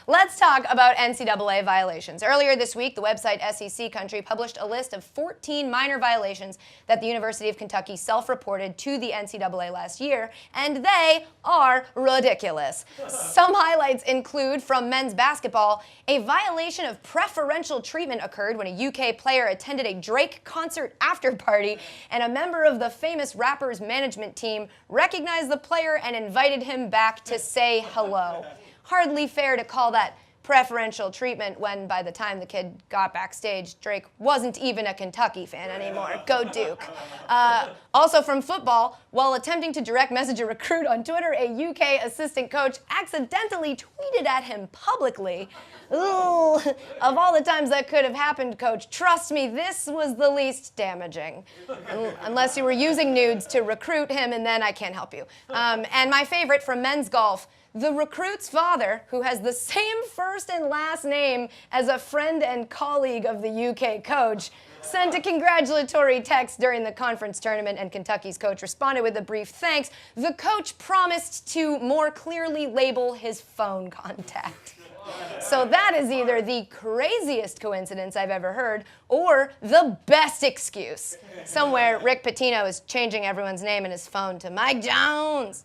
Let's talk about NCAA violations. Earlier this week, the website SEC Country published a list of 14 minor violations that the University of Kentucky self-reported to the NCAA last year, and they are ridiculous. Some highlights include, from men's basketball, a violation of preferential treatment occurred when a UK player attended a Drake concert after party, and a member of the famous rapper's management team recognized the player and invited him back to say hello. Hardly fair to call that preferential treatment when, by the time the kid got backstage, Drake wasn't even a Kentucky fan anymore. Go Duke. Also from football, while attempting to direct message a recruit on Twitter, a UK assistant coach accidentally tweeted at him publicly. Ooh, of all the times that could have happened, coach, trust me, this was the least damaging. Unless you were using nudes to recruit him, and then I can't help you. And my favorite from men's golf, the recruit's father, who has the same first and last name as a friend and colleague of the UK coach, sent a congratulatory text during the conference tournament, and Kentucky's coach responded with a brief thanks. The coach promised to more clearly label his phone contact. So that is either the craziest coincidence I've ever heard or the best excuse. Somewhere, Rick Pitino is changing everyone's name in his phone to Mike Jones.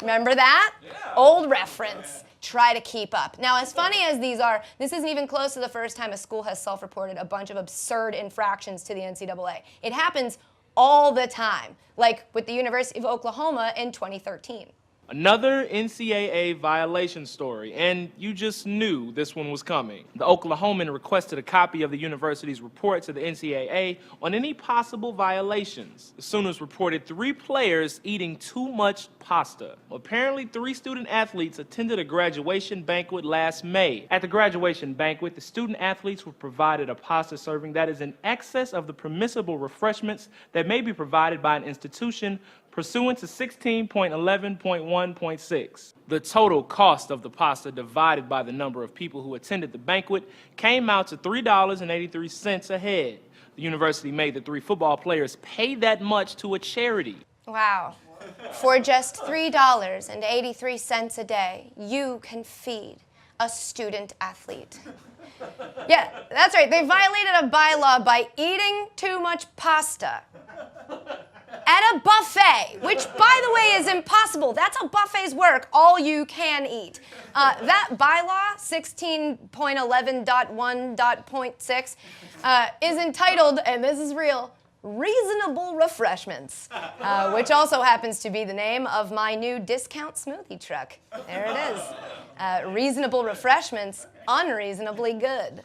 Remember that? Yeah. Old reference. Try to keep up. Now, as funny as these are, this isn't even close to the first time a school has self-reported a bunch of absurd infractions to the NCAA. It happens all the time, like with the University of Oklahoma in 2013. Another NCAA violation story, and you just knew this one was coming. The Oklahoman requested a copy of the university's report to the NCAA on any possible violations. The Sooners reported 3 players eating too much pasta. Apparently, 3 student athletes attended a graduation banquet last May. At the graduation banquet, the student athletes were provided a pasta serving that is in excess of the permissible refreshments that may be provided by an institution pursuant to 16.11.1.6. The total cost of the pasta divided by the number of people who attended the banquet came out to $3.83 a head. The university made the 3 football players pay that much to a charity. Wow. For just $3.83 a day, you can feed a student athlete. Yeah, that's right. They violated a bylaw by eating too much pasta at a buffet, which, by the way, is impossible. That's how buffets work, all you can eat. That bylaw, 16.11.1.6, is entitled, and this is real, Reasonable Refreshments, which also happens to be the name of my new discount smoothie truck. There it is. Reasonable Refreshments, unreasonably good.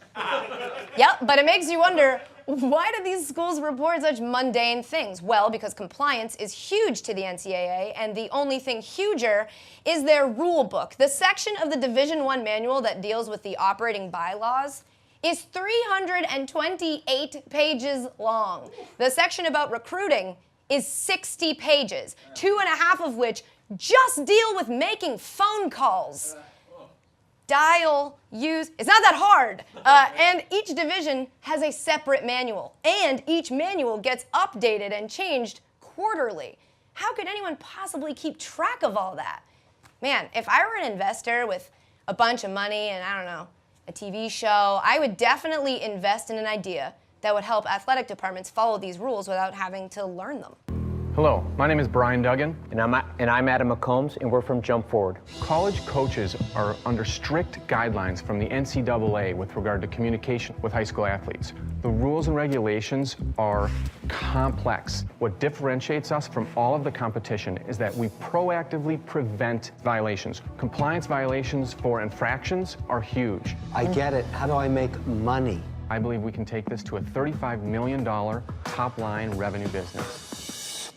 Yep, but it makes you wonder, why do these schools report such mundane things? Well, because compliance is huge to the NCAA, and the only thing huger is their rule book. The section of the Division I manual that deals with the operating bylaws is 328 pages long. The section about recruiting is 60 pages, 2.5 of which just deal with making phone calls. Dial, use, it's not that hard. And each division has a separate manual, and each manual gets updated and changed quarterly. How could anyone possibly keep track of all that? Man, if I were an investor with a bunch of money and, I don't know, a TV show, I would definitely invest in an idea that would help athletic departments follow these rules without having to learn them. Hello, my name is Brian Duggan. And I'm Adam McCombs, and we're from Jump Forward. College coaches are under strict guidelines from the NCAA with regard to communication with high school athletes. The rules and regulations are complex. What differentiates us from all of the competition is that we proactively prevent violations. Compliance violations for infractions are huge. I get it. How do I make money? I believe we can take this to a $35 million top-line revenue business.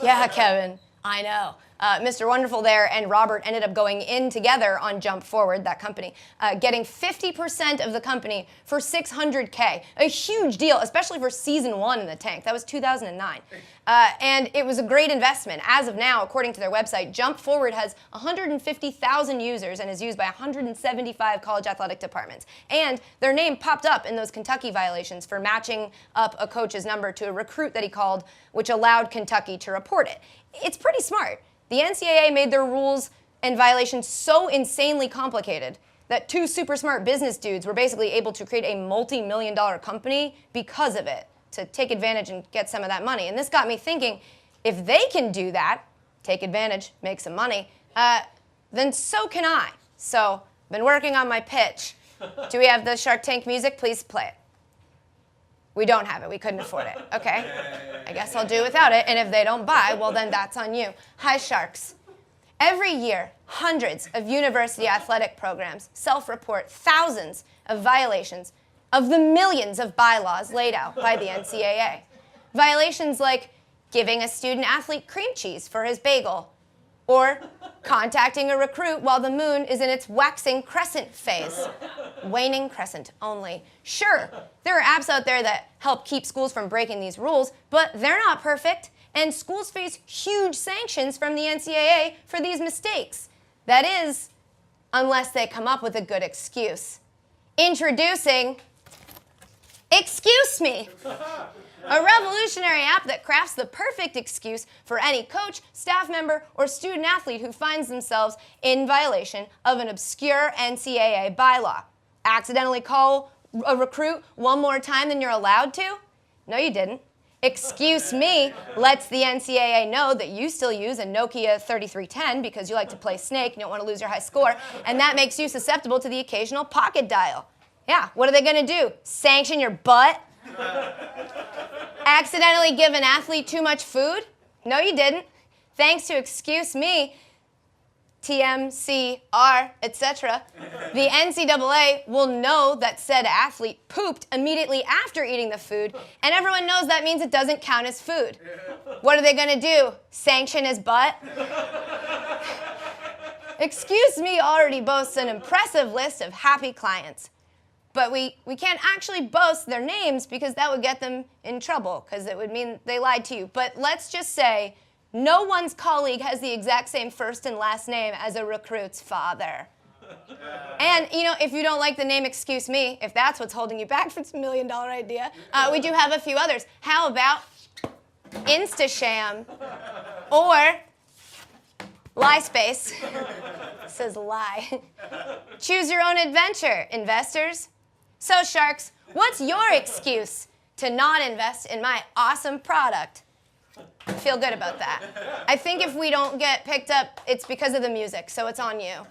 Yeah, Kevin, I know. Mr. Wonderful there and Robert ended up going in together on Jump Forward, that company, getting 50% of the company for $600K. A huge deal, especially for season 1 in the tank. That was 2009. And it was a great investment. As of now, according to their website, Jump Forward has 150,000 users and is used by 175 college athletic departments. And their name popped up in those Kentucky violations for matching up a coach's number to a recruit that he called, which allowed Kentucky to report it. It's pretty smart. The NCAA made their rules and violations so insanely complicated that two super smart business dudes were basically able to create a multi-million-dollar company because of it, to take advantage and get some of that money. And this got me thinking, if they can do that, take advantage, make some money, then so can I. So, been working on my pitch. Do we have the Shark Tank music? Please play it. We don't have it. We couldn't afford it. Okay. I guess I'll do without it. And if they don't buy, well, then that's on you. Hi, Sharks. Every year, hundreds of university athletic programs self-report thousands of violations of the millions of bylaws laid out by the NCAA. Violations like giving a student athlete cream cheese for his bagel, or contacting a recruit while the moon is in its waxing crescent phase. Waning crescent only. Sure, there are apps out there that help keep schools from breaking these rules, but they're not perfect, and schools face huge sanctions from the NCAA for these mistakes. That is, unless they come up with a good excuse. Introducing Excuse Me, a revolutionary app that crafts the perfect excuse for any coach, staff member, or student athlete who finds themselves in violation of an obscure NCAA bylaw. Accidentally call a recruit one more time than you're allowed to? No, you didn't. Excuse Me lets the NCAA know that you still use a Nokia 3310 because you like to play Snake, you don't want to lose your high score, and that makes you susceptible to the occasional pocket dial. Yeah, what are they going to do? Sanction your butt? Accidentally give an athlete too much food? No, you didn't. Thanks to Excuse Me, TMCR, etc., the NCAA will know that said athlete pooped immediately after eating the food, and everyone knows that means it doesn't count as food. What are they going to do? Sanction his butt? Excuse Me already boasts an impressive list of happy clients. But we can't actually boast their names because that would get them in trouble, because it would mean they lied to you. But let's just say no one's colleague has the exact same first and last name as a recruit's father. And, you know, if you don't like the name Excuse Me, if that's what's holding you back from this $1 million idea, we do have a few others. How about Instasham or LieSpace? It says lie. Choose your own adventure, investors. So, Sharks, what's your excuse to not invest in my awesome product? I feel good about that. I think if we don't get picked up, it's because of the music, so it's on you.